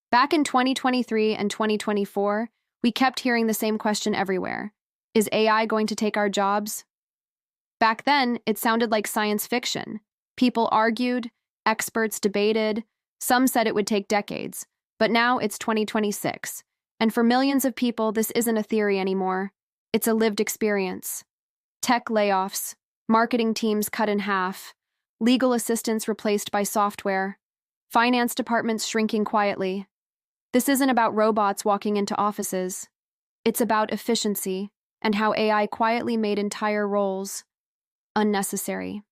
Back in 2023 and 2024, we kept hearing the same question everywhere. Is AI going to take our jobs? Back then, it sounded like science fiction. People argued, experts debated, some said it would take decades. But now it's 2026, and for millions of people, this isn't a theory anymore. It's a lived experience. Tech layoffs, marketing teams cut in half, legal assistants replaced by software, finance departments shrinking quietly. This isn't about robots walking into offices. It's about efficiency and how AI quietly made entire roles unnecessary.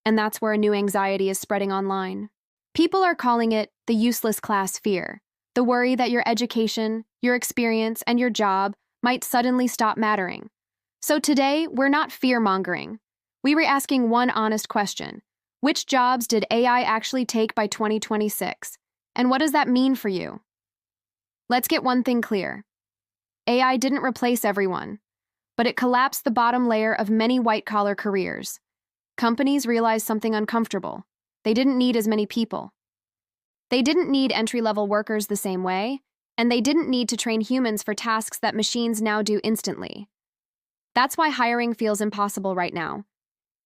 And that's where a new anxiety is spreading online. People are calling it the useless class fear, the worry that your education, your experience, and your job might suddenly stop mattering. So today, we're not fear-mongering. We were asking one honest question. Which jobs did AI actually take by 2026? And what does that mean for you? Let's get one thing clear. AI didn't replace everyone, but it collapsed the bottom layer of many white-collar careers. Companies realized something uncomfortable. They didn't need as many people. They didn't need entry-level workers the same way, and they didn't need to train humans for tasks that machines now do instantly. That's why hiring feels impossible right now.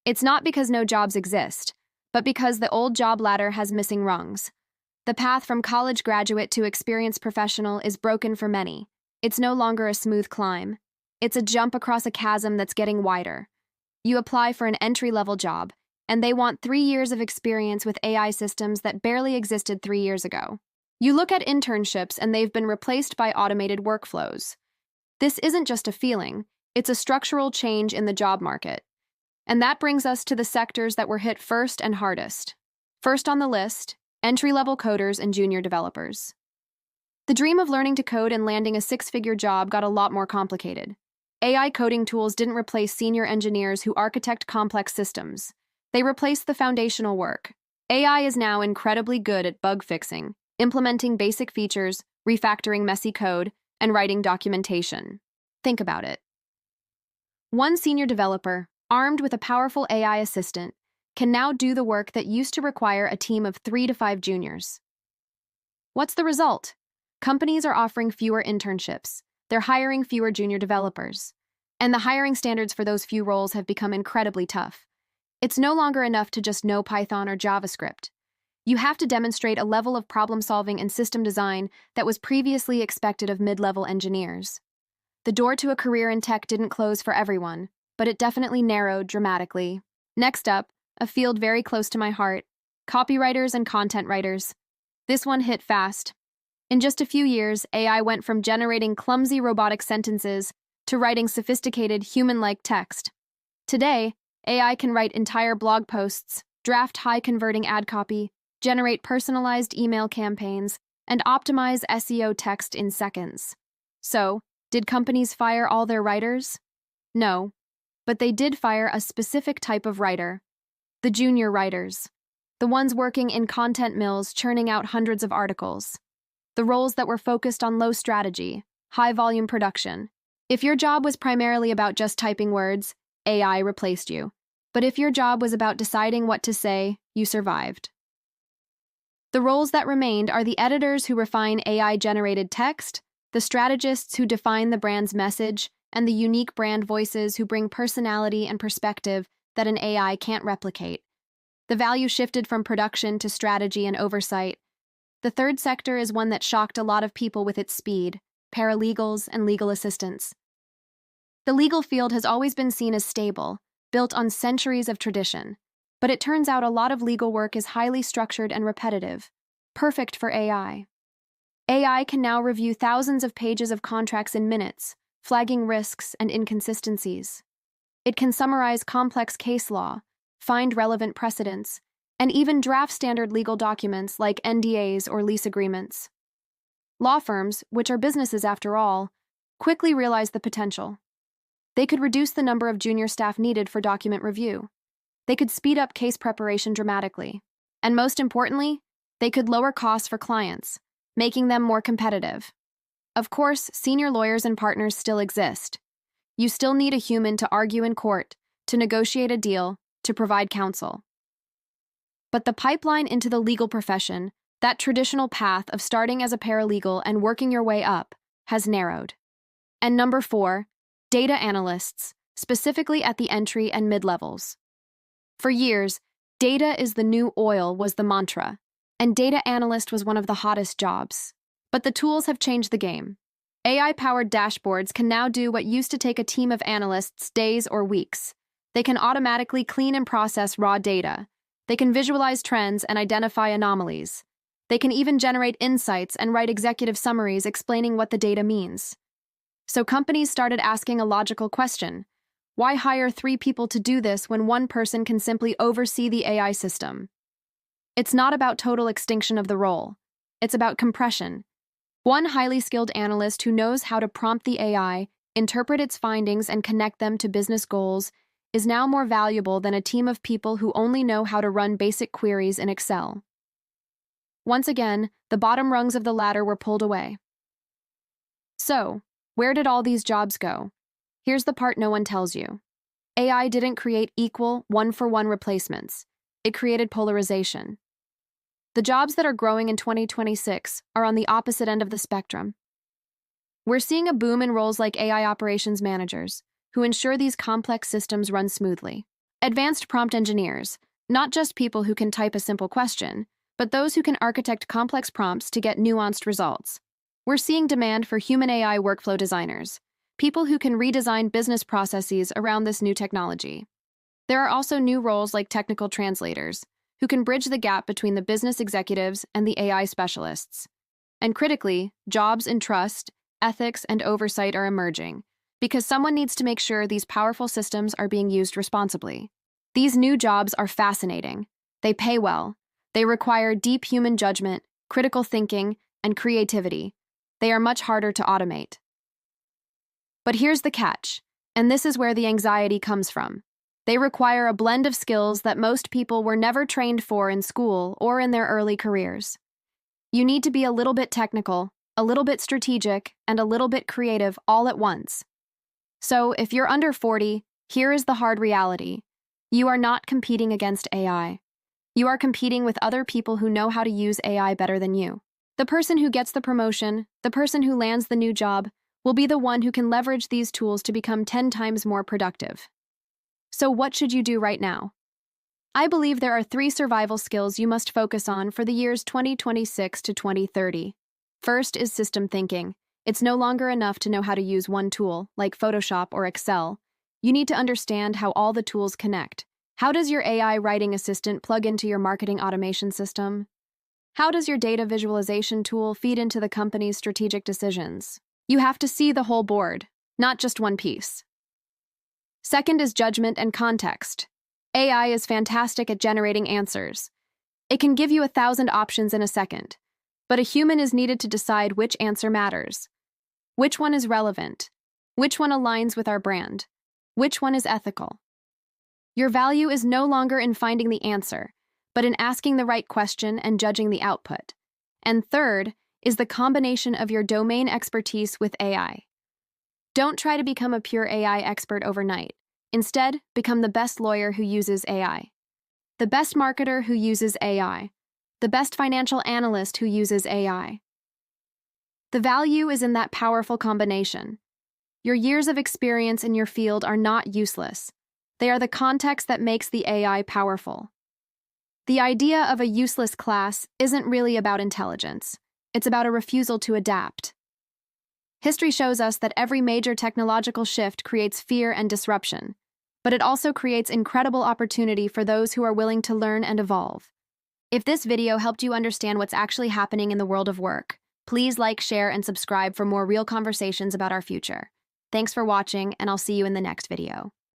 It's not because no jobs exist, but because the old job ladder has missing rungs. The path from college graduate to experienced professional is broken for many. It's no longer a smooth climb. It's a jump across a chasm that's getting wider. You apply for an entry-level job, and they want 3 years of experience with AI systems that barely existed 3 years ago. You look at internships and they've been replaced by automated workflows. This isn't just a feeling, it's a structural change in the job market. And that brings us to the sectors that were hit first and hardest. First on the list, entry-level coders and junior developers. The dream of learning to code and landing a 6-figure job got a lot more complicated. AI coding tools didn't replace senior engineers who architect complex systems. They replaced the foundational work. AI is now incredibly good at bug fixing, implementing basic features, refactoring messy code, and writing documentation. Think about it. One senior developer, armed with a powerful AI assistant, can now do the work that used to require a team of 3 to 5 juniors. What's the result? Companies are offering fewer internships. They're hiring fewer junior developers. And the hiring standards for those few roles have become incredibly tough. It's no longer enough to just know Python or JavaScript. You have to demonstrate a level of problem-solving and system design that was previously expected of mid-level engineers. The door to a career in tech didn't close for everyone, but it definitely narrowed dramatically. Next up, a field very close to my heart, copywriters and content writers. This one hit fast. In just a few years, AI went from generating clumsy robotic sentences to writing sophisticated human-like text. Today, AI can write entire blog posts, draft high-converting ad copy, generate personalized email campaigns, and optimize SEO text in seconds. So, did companies fire all their writers? No, but they did fire a specific type of writer, the junior writers, the ones working in content mills churning out hundreds of articles, the roles that were focused on low strategy, high-volume production. If your job was primarily about just typing words, AI replaced you. But if your job was about deciding what to say, you survived. The roles that remained are the editors who refine AI-generated text, the strategists who define the brand's message, and the unique brand voices who bring personality and perspective that an AI can't replicate. The value shifted from production to strategy and oversight. The third sector is one that shocked a lot of people with its speed: paralegals and legal assistants. The legal field has always been seen as stable, built on centuries of tradition. But it turns out a lot of legal work is highly structured and repetitive, perfect for AI. AI can now review thousands of pages of contracts in minutes, flagging risks and inconsistencies. It can summarize complex case law, find relevant precedents, and even draft standard legal documents like NDAs or lease agreements. Law firms, which are businesses after all, quickly realize the potential. They could reduce the number of junior staff needed for document review. They could speed up case preparation dramatically. And most importantly, they could lower costs for clients, making them more competitive. Of course, senior lawyers and partners still exist. You still need a human to argue in court, to negotiate a deal, to provide counsel. But the pipeline into the legal profession, That traditional path of starting as a paralegal and working your way up has narrowed. And number 4, data analysts, specifically at the entry and mid-levels. For years, data is the new oil was the mantra, and data analyst was one of the hottest jobs. But the tools have changed the game. AI-powered dashboards can now do what used to take a team of analysts days or weeks. They can automatically clean and process raw data. They can visualize trends and identify anomalies. They can even generate insights and write executive summaries explaining what the data means. So companies started asking a logical question. Why hire 3 people to do this when one person can simply oversee the AI system? It's not about total extinction of the role. It's about compression. One highly skilled analyst who knows how to prompt the AI, interpret its findings, and connect them to business goals is now more valuable than a team of people who only know how to run basic queries in Excel. Once again, the bottom rungs of the ladder were pulled away. So, where did all these jobs go? Here's the part no one tells you. AI didn't create equal, one-for-one replacements. It created polarization. The jobs that are growing in 2026 are on the opposite end of the spectrum. We're seeing a boom in roles like AI operations managers, who ensure these complex systems run smoothly. Advanced prompt engineers, not just people who can type a simple question, but those who can architect complex prompts to get nuanced results. We're seeing demand for human AI workflow designers, people who can redesign business processes around this new technology. There are also new roles like technical translators, who can bridge the gap between the business executives and the AI specialists. And critically, jobs in trust, ethics, and oversight are emerging, because someone needs to make sure these powerful systems are being used responsibly. These new jobs are fascinating. They pay well. They require deep human judgment, critical thinking, and creativity. They are much harder to automate. But here's the catch, and this is where the anxiety comes from. They require a blend of skills that most people were never trained for in school or in their early careers. You need to be a little bit technical, a little bit strategic, and a little bit creative all at once. So, if you're under 40, here is the hard reality. You are not competing against AI. You are competing with other people who know how to use AI better than you. The person who gets the promotion, the person who lands the new job, will be the one who can leverage these tools to become 10 times more productive. So what should you do right now? I believe there are 3 survival skills you must focus on for the years 2026 to 2030. First is system thinking. It's no longer enough to know how to use one tool, like Photoshop or Excel. You need to understand how all the tools connect. How does your AI writing assistant plug into your marketing automation system? How does your data visualization tool feed into the company's strategic decisions? You have to see the whole board, not just one piece. Second is judgment and context. AI is fantastic at generating answers. It can give you 1,000 options in a second, but a human is needed to decide which answer matters. Which one is relevant? Which one aligns with our brand? Which one is ethical? Your value is no longer in finding the answer, but in asking the right question and judging the output. And third is the combination of your domain expertise with AI. Don't try to become a pure AI expert overnight. Instead, become the best lawyer who uses AI, the best marketer who uses AI, the best financial analyst who uses AI. The value is in that powerful combination. Your years of experience in your field are not useless. They are the context that makes the AI powerful. The idea of a useless class isn't really about intelligence. It's about a refusal to adapt. History shows us that every major technological shift creates fear and disruption, but it also creates incredible opportunity for those who are willing to learn and evolve. If this video helped you understand what's actually happening in the world of work, please like, share, and subscribe for more real conversations about our future. Thanks for watching, and I'll see you in the next video.